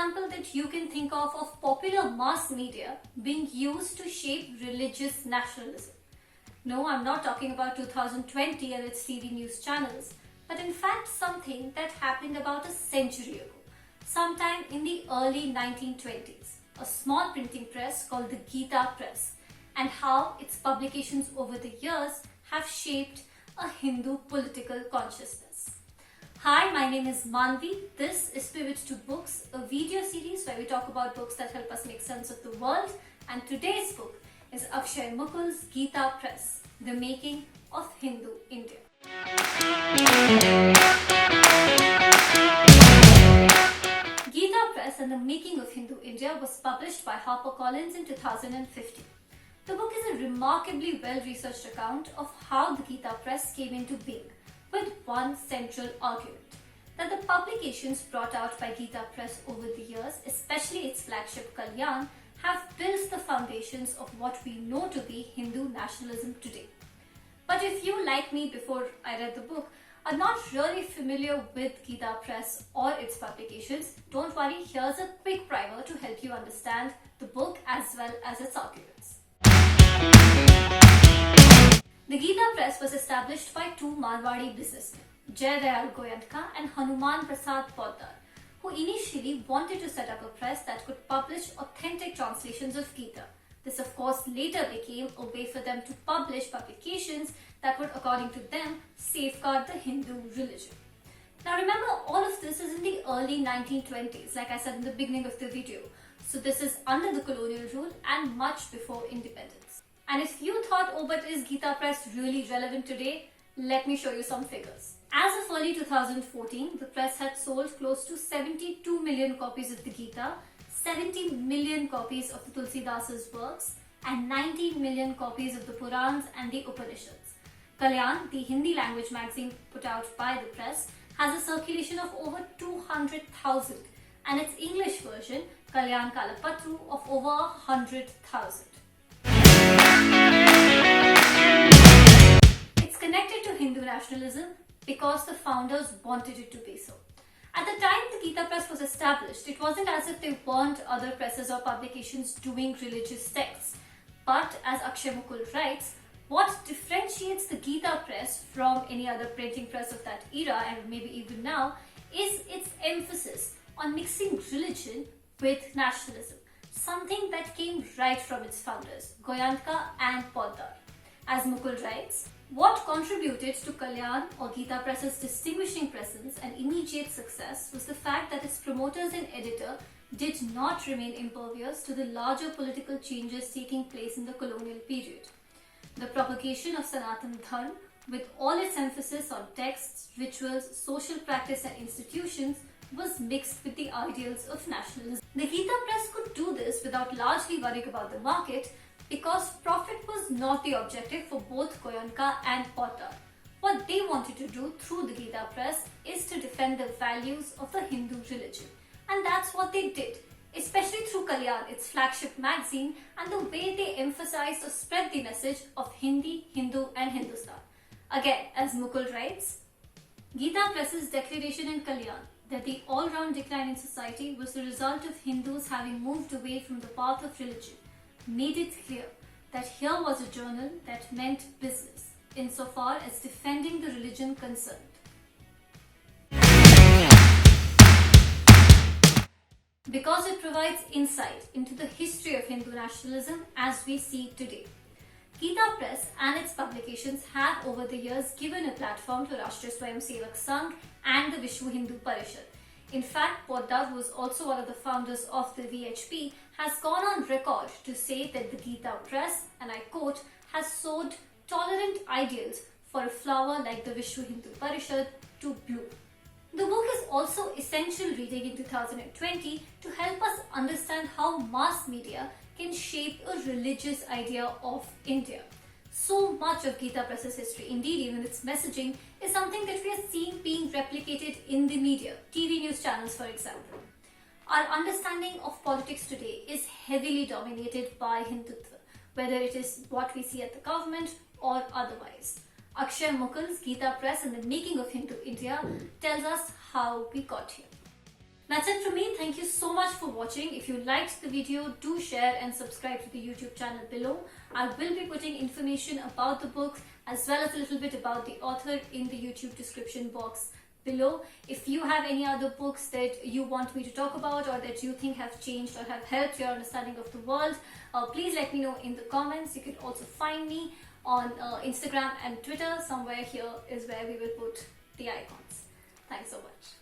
example that you can think of popular mass media being used to shape religious nationalism. No, I'm not talking about 2020 and its TV news channels, but in fact something that happened about a century ago, sometime in the early 1920s, a small printing press called the Gita Press, and how its publications over the years have shaped a Hindu political consciousness. Hi, my name is Manvi. This is Pivot to Books, a video series where we talk about books that help us make sense of the world. And today's book is Akshay Mukul's Gita Press, The Making of Hindu India. Gita Press and The Making of Hindu India was published by HarperCollins in 2015. The book is a remarkably well-researched account of how the Gita Press came into being, with one central argument, that the publications brought out by Gita Press over the years, especially its flagship Kalyan, have built the foundations of what we know to be Hindu nationalism today. But if you, like me before I read the book, are not really familiar with Gita Press or its publications, don't worry, here's a quick primer to help you understand the book as well as its arguments. The Gita Press was established by two Marwadi businessmen, Jai Dayal Goenka and Hanuman Prasad Poddar, who initially wanted to set up a press that could publish authentic translations of Gita. This of course later became a way for them to publish publications that would, according to them, safeguard the Hindu religion. Now remember, all of this is in the early 1920s, like I said in the beginning of the video. So this is under the colonial rule and much before independence. And if you thought, oh, but is Gita Press really relevant today? Let me show you some figures. As of early 2014, the press had sold close to 72 million copies of the Gita, 70 million copies of the Tulsidasa's works, and 19 million copies of the Purans and the Upanishads. Kalyan, the Hindi language magazine put out by the press, has a circulation of over 200,000, and its English version, Kalyan Kalapatru, of over 100,000. It's connected to Hindu nationalism because the founders wanted it to be so. At the time the Gita Press was established, it wasn't as if there weren't other presses or publications doing religious texts. But as Akshay Mukul writes, what differentiates the Gita Press from any other printing press of that era, and maybe even now, is its emphasis on mixing religion with nationalism, something that came right from its founders, Goenka and Poddar. As Mukul writes, what contributed to Kalyan or Gita Press's distinguishing presence and immediate success was the fact that its promoters and editor did not remain impervious to the larger political changes taking place in the colonial period. The propagation of Sanatan Dharma, with all its emphasis on texts, rituals, social practice and institutions, was mixed with the ideals of nationalism. The Gita Press could do this without largely worrying about the market because profit was not the objective for both Goenka and Poddar. What they wanted to do through the Gita Press is to defend the values of the Hindu religion. And that's what they did, especially through Kalyan, its flagship magazine, and the way they emphasized or spread the message of Hindi, Hindu and Hindustan. Again, as Mukul writes, Gita Press's declaration in Kalyan that the all-round decline in society was the result of Hindus having moved away from the path of religion made it clear that here was a journal that meant business insofar as defending the religion concerned. Because it provides insight into the history of Hindu nationalism as we see it today. Gita Press and its publications have over the years given a platform to Rashtriya Swayamsevak Sangh and the Vishwa Hindu Parishad. In fact, Poddar, who is also one of the founders of the VHP, has gone on record to say that the Gita Press, and I quote, has sowed tolerant ideals for a flower like the Vishwa Hindu Parishad to bloom. The book is also essential reading in 2020 to help us understand how mass media can shape a religious idea of India. So much of Gita Press's history, indeed even its messaging, is something that we are seeing being replicated in the media, TV news channels for example. Our understanding of politics today is heavily dominated by Hindutva, whether it is what we see at the government or otherwise. Akshay Mukul's Gita Press and the Making of Hindu India tells us how we got here. That's it from me. Thank you so much for watching. If you liked the video, do share and subscribe to the YouTube channel below. I will be putting information about the book as well as a little bit about the author in the YouTube description box below. If you have any other books that you want me to talk about or that you think have changed or have helped your understanding of the world, please let me know in the comments. You can also find me on Instagram and Twitter. Somewhere here is where we will put the icons. Thanks so much.